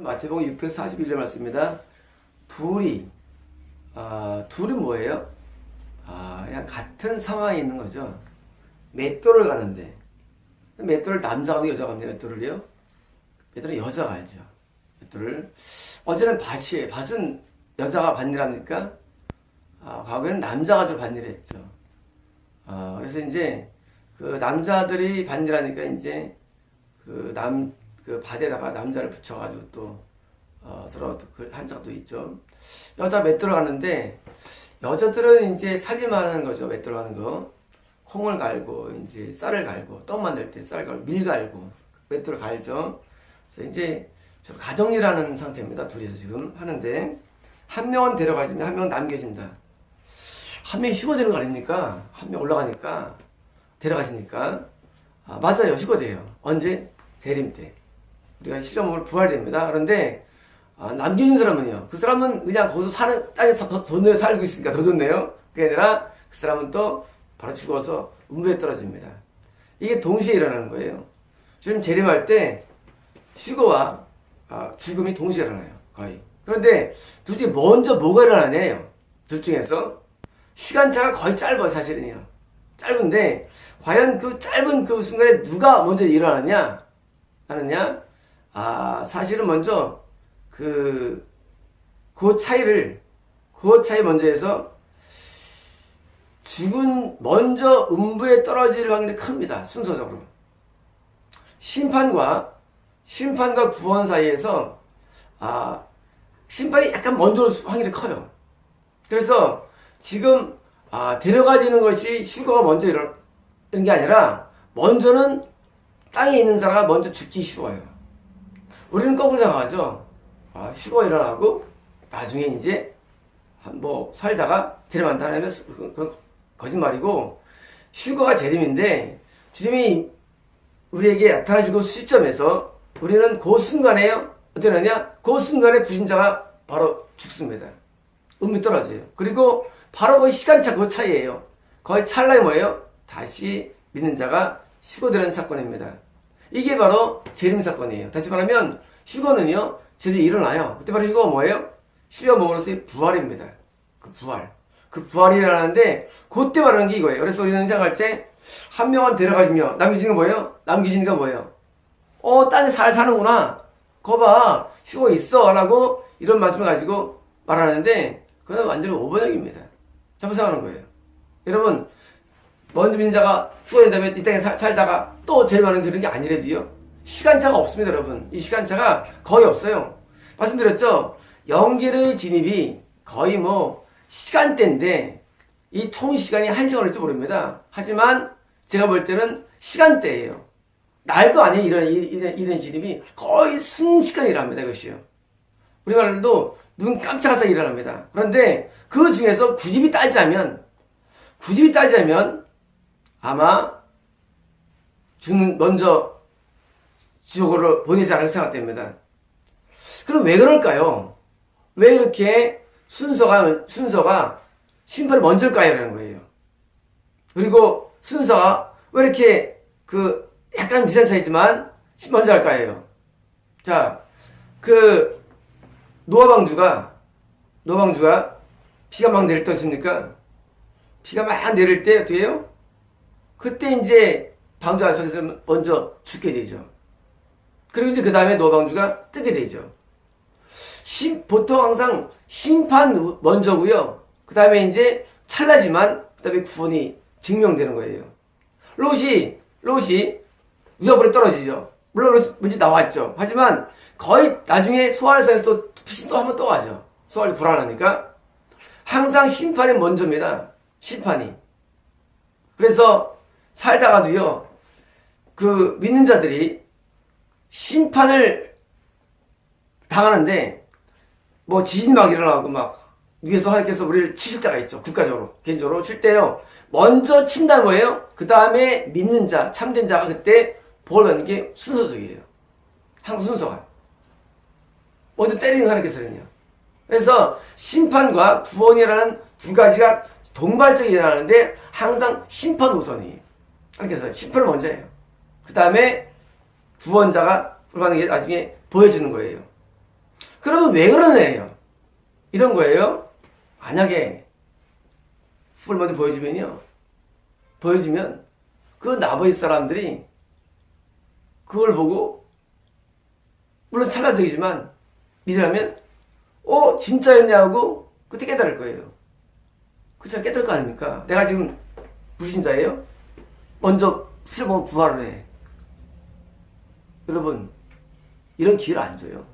마태복음 641절 말씀입니다. 둘이 둘은 뭐예요? 그냥 같은 상황에 있는 거죠. 맷돌을 가는데 맷돌을 남자가 하고 여자가 합니다. 맷돌을요. 맷돌은 여자가 알죠. 맷돌을 어제는 밭이에요. 밭은 여자가 밭일합니까? 과거에는 남자가 좀 밭일을 했죠. 그래서 이제 그 남자들이 밭일하니까 이제 그 밭에다가 남자를 붙여가지고 또 서로 그 한자도 있죠. 여자 맷돌을 가는데 여자들은 이제 살림하는 거죠. 맷돌 가는 거. 콩을 갈고 이제 쌀을 갈고 떡 만들 때 쌀 갈고 밀 갈고 맷돌을 갈죠. 그래서 이제 가정일하는 상태입니다. 둘이서 지금 하는데 한 명은 데려가지면 한 명은 남겨진다. 한 명이 휴거되는 거 아닙니까? 한 명 올라가니까 데려가시니까 맞아요. 휴거돼요. 언제? 재림 때. 우리가 실험을 부활됩니다. 그런데 남겨진 사람은요. 그 사람은 그냥 거기서 사는 땅에서 더 좋네요. 살고 있으니까 더 좋네요. 그게 아니라 그 사람은 또 바로 죽어서 음부에 떨어집니다. 이게 동시에 일어나는 거예요. 지금 재림할 때 휴거와 죽음이 동시에 일어나요. 거의. 그런데 도대체 먼저 뭐가 일어나냐요. 둘 중에서 시간차가 거의 짧아요. 사실은요. 짧은데 과연 그 짧은 그 순간에 누가 먼저 일어나느냐 하느냐. 사실은 먼저 그 차이 먼저 해서 먼저 음부에 떨어질 확률이 큽니다. 순서적으로. 심판과 구원 사이에서, 심판이 약간 먼저 올 확률이 커요. 그래서 지금, 데려가지는 것이 휴거가 먼저 일어나는 게 아니라, 먼저는 땅에 있는 사람가 먼저 죽기 쉬워요. 우리는 거꾸로 생각하죠. 휴거가 일어나고, 나중에 이제, 살다가 재림한다는 건 거짓말이고, 휴거가 재림인데, 주님이 우리에게 나타나시고 시점에서 우리는 그 순간에요. 어떻게 하느냐? 그 순간에 부신자가 바로 죽습니다. 음이 떨어져요. 그리고 바로 그 시간차 그 차이에요. 거의 찰나에 뭐예요? 다시 믿는 자가 휴거되는 사건입니다. 이게 바로 재림 사건이에요. 다시 말하면 휴거는요. 재림이 일어나요. 그때 바로 휴거가 뭐예요? 실려 몸으로서의 부활입니다. 그 부활이 일어나는데 그때 말하는 게 이거예요. 그래서 우리는 생각할 때 한 명은 데려가시며 남겨지는 거 뭐예요? 남겨지니까 뭐예요? 땅에 잘 사는구나. 거봐 쉬고 있어 라고 이런 말씀을 가지고 말하는데 그건 완전히 오번역입니다. 잘못 생각하는 거예요. 여러분 먼저 믿는 자가 휴거된 다음에 이 땅에 살다가 또 데려가는 그런 게 아니래도요. 시간차가 없습니다. 여러분 이 시간차가 거의 없어요. 말씀드렸죠. 영계의 진입이 거의 시간대인데 이 총 시간이 1시간 걸릴지 모릅니다. 하지만 제가 볼 때는 시간대예요. 날도 아니에요. 이런 진입이 거의 순식간에 일어납니다. 이것이요. 우리말로도 눈 깜짝해서 일어납니다. 그런데 그 중에서 굳이 따지자면 아마 먼저 지옥으로 보내지 않을 생각됩니다. 그럼 왜 그럴까요? 왜 이렇게 순서가 심판이 먼저일까요? 라는 거예요. 그리고 순서가 왜 이렇게 약간 비슷한 차이지만 먼저 할까요? 자, 노아 방주가 비가 막 내릴 때 어떻습니까? 비가 막 내릴 때 어떻게 해요? 그때 이제 방주 안쪽에서 먼저 죽게 되죠. 그리고 이제 그 다음에 노아 방주가 뜨게 되죠. 보통 항상 심판 먼저고요. 그 다음에 이제 찰나지만 그 다음에 구원이 증명되는 거예요. 롯이 위협으로 떨어지죠. 물론 문제 나왔죠. 하지만 거의 나중에 소알선에서 또 빛이 또 한번 또 가죠. 소알이 불안하니까. 항상 심판이 먼저입니다. 심판이. 그래서 살다가도요. 믿는 자들이 심판을 당하는데 지진이 막 일어나고 위에서 하나님께서 우리를 치실 때가 있죠. 국가적으로 개인적으로 칠 때요. 먼저 친다는 거예요. 그 다음에 믿는 자 참된 자가 그때 복을 받는 게 순서적이에요. 항상 순서가 먼저 때리는 하나님께서는요. 그래서 심판과 구원이라는 두 가지가 동발적으로 일어나는데 항상 심판 우선이에요. 하나님께서 심판을 먼저 해요. 그 다음에 구원자가 복을 받는 게 나중에 보여주는 거예요. 그러면 왜 그러네요? 이런 거예요. 만약에 훅을 먼저 보여주면 그 나머지 사람들이 그걸 보고 물론 찰나적이지만 미래하면 진짜였냐 하고 그때 깨달을 거예요. 그쵸? 깨달을 거 아닙니까? 내가 지금 불신자예요? 먼저 실험하면 부활을 해. 여러분, 이런 기회를 안 줘요.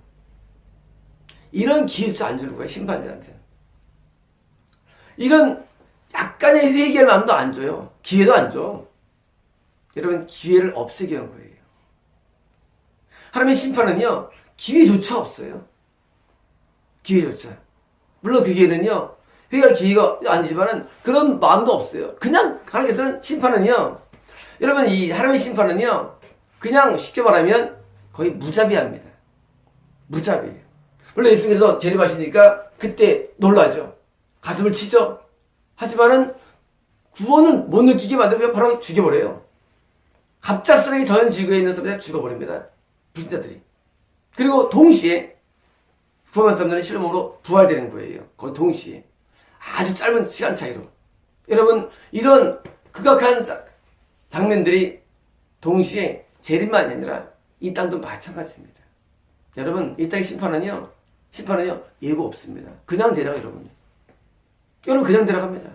이런 기회도 안 주는 거예요, 심판자한테. 이런 약간의 회개할 마음도 안 줘요. 기회도 안 줘. 여러분, 기회를 없애게 한 거예요. 하나님의 심판은요, 기회조차 없어요. 기회조차. 물론 그 기회는요, 회개할 기회가 아니지만은 그런 마음도 없어요. 그냥 하나님께서는 심판은요, 여러분, 이 하나님의 심판은요, 그냥 쉽게 말하면 거의 무자비합니다. 무자비해요. 물론 예수님께서 재림하시니까 그때 놀라죠. 가슴을 치죠. 하지만은 구원은 못 느끼게 만들고 그냥 바로 죽여버려요. 갑작스레 전 지구에 있는 사람들 죽어버립니다. 불신자들이. 그리고 동시에 구원한 사람들은 실험으로 부활되는 거예요. 거의 동시에. 아주 짧은 시간 차이로. 여러분, 이런 극악한 장면들이 동시에 재림만이 아니라 이 땅도 마찬가지입니다. 여러분, 이 땅의 심판은요 예고 없습니다. 그냥 데려가, 여러분. 여러분, 그냥 데려갑니다.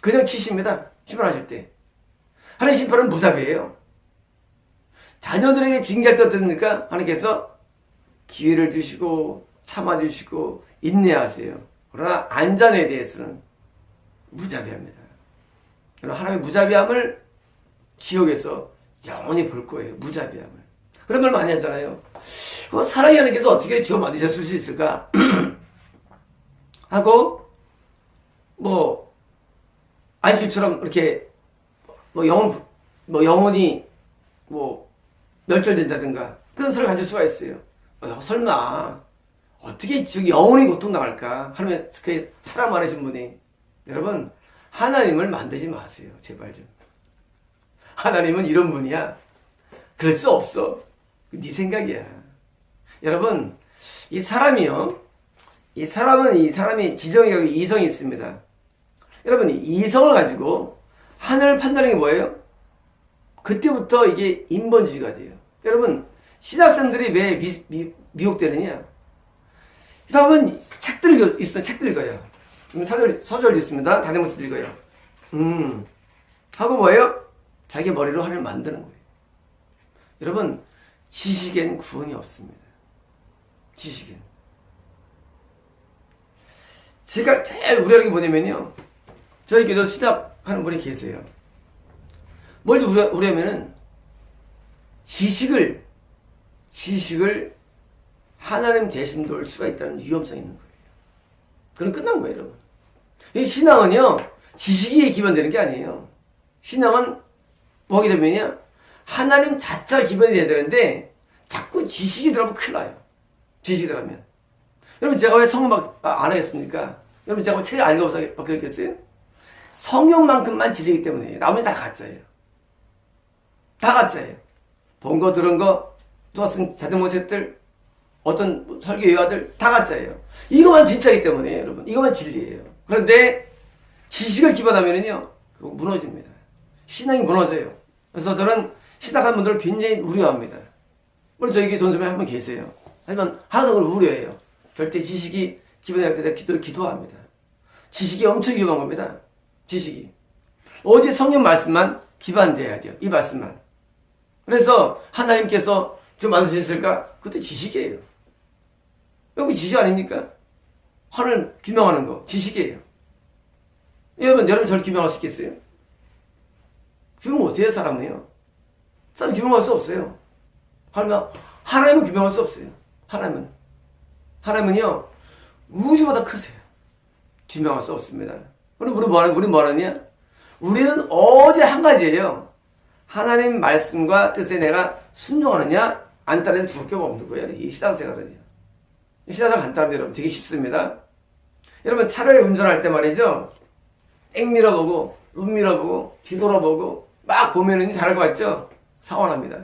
그냥 치십니다. 심판하실 때. 하나님의 심판은 무자비해요. 자녀들에게 징계할 때 어떻습니까? 하나님께서 기회를 주시고 참아주시고 인내하세요. 그러나 안전에 대해서는 무자비합니다. 여러분, 하나님의 무자비함을 지옥에서 영원히 볼 거예요. 무자비함을. 그런 말 많이 하잖아요. 사랑의 하나님께서 어떻게 지옥 만드셨을 수 있을까? 하고 안식처럼 이렇게 영혼이 멸절된다든가 그런 소리를 가질 수가 있어요. 설마 어떻게 지금 영혼이 고통당할까? 하나님의 그 사랑 많으신 분이. 여러분, 하나님을 만들지 마세요. 제발 좀. 하나님은 이런 분이야. 그럴 수 없어. 네 생각이야. 여러분, 이 사람이 지정이 가지고 이성이 있습니다. 여러분, 이성을 가지고 하늘을 판단하는 게 뭐예요? 그때부터 이게 인본주의가 돼요. 여러분, 신학생들이 왜 미혹되느냐? 이 사람은 책들 있으면 책들 읽어요. 서절 있습니다. 다니면서 읽어요. 하고 뭐예요? 자기 머리로 하나님을 만드는 거예요. 여러분, 지식엔 구원이 없습니다. 지식엔. 제가 제일 우려하는 게 뭐냐면요. 저희 교도 신학하는 분이 계세요. 뭘 우려하면은 지식을 하나님 대신 돌 수가 있다는 위험성이 있는 거예요. 그럼 끝난 거예요, 여러분. 이 신앙은요, 지식이 기반되는 게 아니에요. 신앙은 뭐하게 되면요, 하나님 자체가 기반이 돼야 되는데, 자꾸 지식이 들어가면 큰일 나요. 지식이 들어가면. 여러분, 제가 왜 성경 안 하겠습니까? 여러분, 제가 책 안 읽어서 바뀌었겠어요? 성경만큼만 진리이기 때문에 나머지 다 가짜예요. 다 가짜예요. 본 거, 들은 거, 누가 쓴 자전거 책들, 어떤 설교 요하들 다 가짜예요. 이것만 진짜이기 때문에 여러분, 이것만 진리예요. 그런데 지식을 기반하면은요, 그거 무너집니다. 신앙이 무너져요. 그래서 저는 신학하는 분들을 굉장히 우려합니다. 물론 저희 교회 전소에 한 분 계세요. 하지만 항상 그걸 우려해요. 절대 지식이 기반이 될 때 기도합니다. 지식이 엄청 위험한 겁니다. 지식이. 어제 성경 말씀만 기반돼야 돼요. 이 말씀만. 그래서 하나님께서 저 만드셨을까? 그것도 지식이에요. 여기 지식 아닙니까? 하늘 규명하는 거 지식이에요. 여러분 저를 규명할 수 있겠어요? 규명 못해요. 사람은요. 사람 규명할 수 없어요. 하나님은 규명할 수 없어요. 하나님은요 우주보다 크세요. 규명할 수 없습니다. 우리 뭐 하느냐? 우리는 오직 한 가지예요. 하나님 말씀과 뜻에 내가 순종하느냐 안 따르는 두 개가 없는 거예요. 이 신앙생활은요. 이 신앙생활 간단합니다. 여러분. 되게 쉽습니다. 여러분 차를 운전할 때 말이죠. 앵 밀어보고 룸 밀어보고 뒤돌아보고 막 보면은 잘할 것 같죠? 사고 납니다.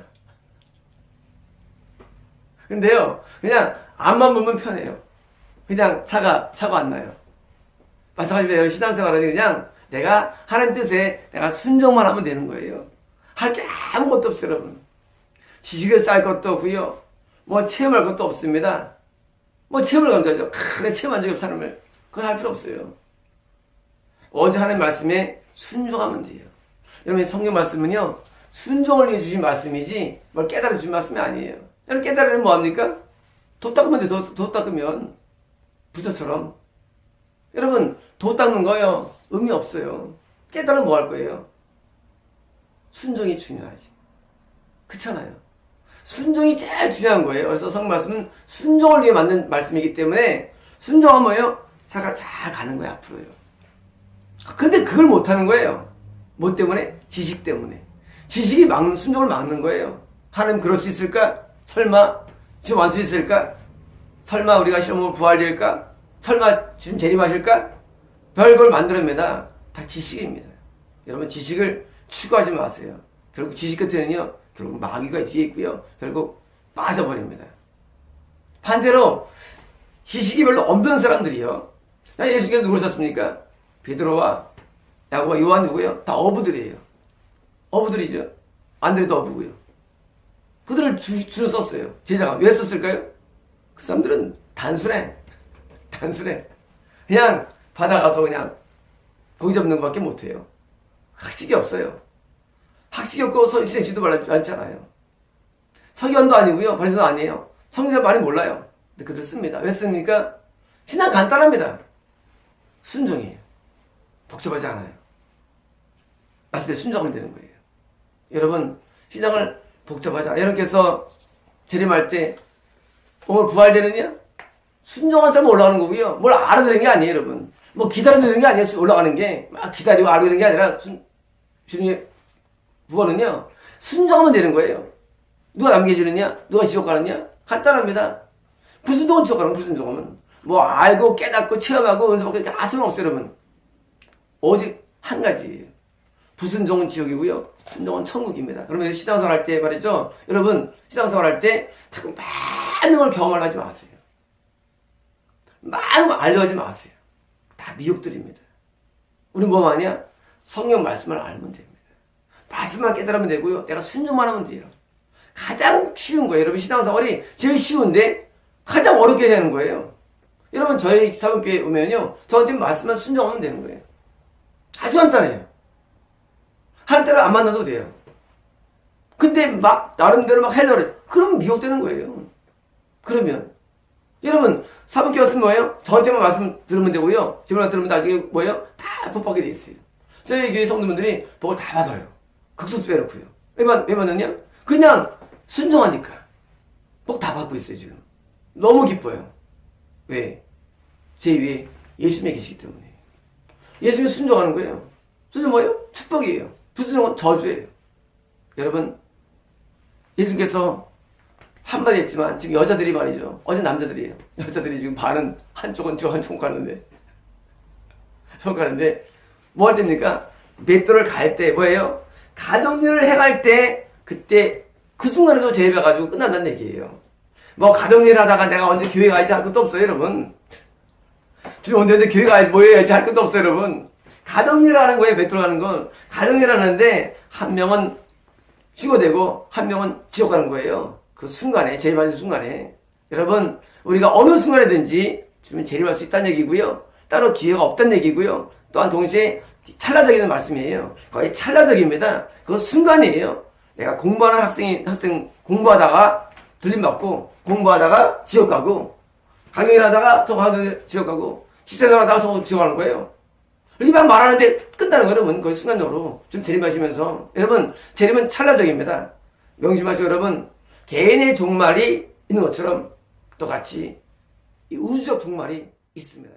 근데요 그냥 앞만 보면 편해요. 그냥 차가 안 나요. 마찬가지로 신앙생활은 그냥 내가 하는 뜻에 내가 순종만 하면 되는 거예요. 할 게 아무것도 없어요, 여러분. 지식을 쌓을 것도 없고요. 뭐 체험할 것도 없습니다. 뭐 체험을 건져죠. 내가 체험한 적이 없어 사람을. 그건 할 필요 없어요. 어제 하나님 말씀에 순종하면 돼요. 여러분 성경 말씀은요. 순종을 위해 주신 말씀이지 뭘 깨달아 주신 말씀이 아니에요. 여러분 깨달으면 뭐합니까? 도 닦으면 돼. 도 닦으면 부처처럼. 여러분 도 닦는 거요. 의미 없어요. 깨달으면 뭐 할 거예요? 순종이 중요하지. 그렇잖아요. 순종이 제일 중요한 거예요. 그래서 성경 말씀은 순종을 위해 만든 말씀이기 때문에 순종하면 뭐예요? 차가 잘 가는 거예요. 앞으로요. 근데 그걸 못하는 거예요. 뭐 때문에? 지식 때문에. 지식이 순종을 막는 거예요. 하나님 그럴 수 있을까? 설마 지금 할 수 있을까? 설마 우리가 시험으로 부활될까? 설마 지금 재림하실까? 별걸 만들어냅니다. 다 지식입니다. 여러분 지식을 추구하지 마세요. 결국 지식 끝에는요. 결국 마귀가 뒤에 있고요. 결국 빠져버립니다. 반대로 지식이 별로 없는 사람들이요. 예수께서 누구를 썼습니까? 베드로와 야고보와 요한 누구요? 다 어부들이에요. 어부들이죠. 안드레도 어부고요. 그들을 주로 썼어요. 제자가 왜 썼을까요? 그 사람들은 단순해. 그냥 바다 가서 그냥 고기 잡는 것밖에 못해요. 학식이 없어요. 학식이 없고 신앙 지도 않잖아요. 서기관도 아니고요. 바리새인도 아니에요. 성경을 많이 몰라요. 근데 그들 씁니다. 왜 씁니까? 신앙 간단합니다. 순종이에요. 복잡하지 않아요. 말씀대로 순종하면 되는 거예요. 여러분 신앙을 복잡하지 않아요. 여러분께서 재림할 때 오늘 부활되느냐? 순종한 사람은 올라가는 거고요. 뭘 알아들은 게 아니에요, 여러분. 뭐 기다려드리는 게 아니에요. 올라가는 게 막 기다리고 알아듣는 게 아니라 주님의 부활은요. 순종하면 되는 거예요. 누가 남겨지느냐? 누가 지옥 가느냐? 간단합니다. 불순종은 지옥 가는 불순종은 뭐 알고 깨닫고 체험하고 은혜 받고 다 소용없어요, 여러분. 오직 한 가지예요. 불순종은 지옥이고요. 순종은 천국입니다. 그러면 신앙생활 할 때 말이죠. 여러분 신앙생활 할 때 자꾸 많은 걸 경험을 하지 마세요. 많은 걸 알려하지 마세요. 다 미혹들입니다. 우리 뭐 하냐? 성경 말씀을 알면 됩니다. 말씀만 깨달으면 되고요. 내가 순종만 하면 돼요. 가장 쉬운 거예요. 여러분 신앙생활이 제일 쉬운데 가장 어렵게 되는 거예요. 여러분 저희 사범교회 오면요. 저한테 말씀만 순종하면 되는 거예요. 아주 간단해요. 하는 대로 안 만나도 돼요. 근데 막 나름대로 막 하려고 그래. 그럼 미혹되는 거예요. 그러면 여러분 사범교회 왔으면 뭐예요? 저한테만 말씀 들으면 되고요. 집에만 들으면 나중에 뭐예요? 다 복받게 돼 있어요. 저희 교회 성도분들이 복을 다 받아요. 극소수 빼놓고요. 왜 받느냐? 그냥 순종하니까 복 다 받고 있어요. 지금 너무 기뻐요. 왜? 제 위에 예수님이 계시기 때문에. 예수님이 순종하는 거예요. 순종 뭐예요? 축복이에요. 불순종은 저주예요. 여러분 예수님께서 한마디 했지만 지금 여자들이 말이죠. 어제 남자들이에요. 여자들이 지금 반은 한쪽은 저 한쪽 가는데 뭐 할 때입니까? 맷돌을 갈 때 뭐예요? 가정일을 행할 때 그때 그 순간에도 제외해가지고 끝난다는 얘기예요. 뭐 가정일 하다가 내가 언제 교회 가야지 할 것도 없어요, 여러분. 지금 언제 교회 가야지 뭐 해야지 할 것도 없어요, 여러분. 가정일 하는 거예요, 맷돌 가는 건. 가정일 하는데 한 명은 휴거되고 한 명은 지옥 가는 거예요. 그 순간에, 재림하는 순간에. 여러분, 우리가 어느 순간에든지 주면 재림할 수 있다는 얘기고요. 따로 기회가 없다는 얘기고요. 또한 동시에 찰나적인 말씀이에요. 거의 찰나적입니다. 그 순간이에요. 내가 공부하는 학생 공부하다가 들림받고, 공부하다가 지옥 가고, 강연을 하다가 저 가서 지옥 가고, 직장을 하다가 저 지옥 가는 거예요. 이렇게 막 말하는데 끝나는 거예요, 여러분. 거의 순간적으로. 좀 재림하시면서. 여러분, 재림은 찰나적입니다. 명심하시고, 여러분. 개인의 종말이 있는 것처럼 똑같이 이 우주적 종말이 있습니다.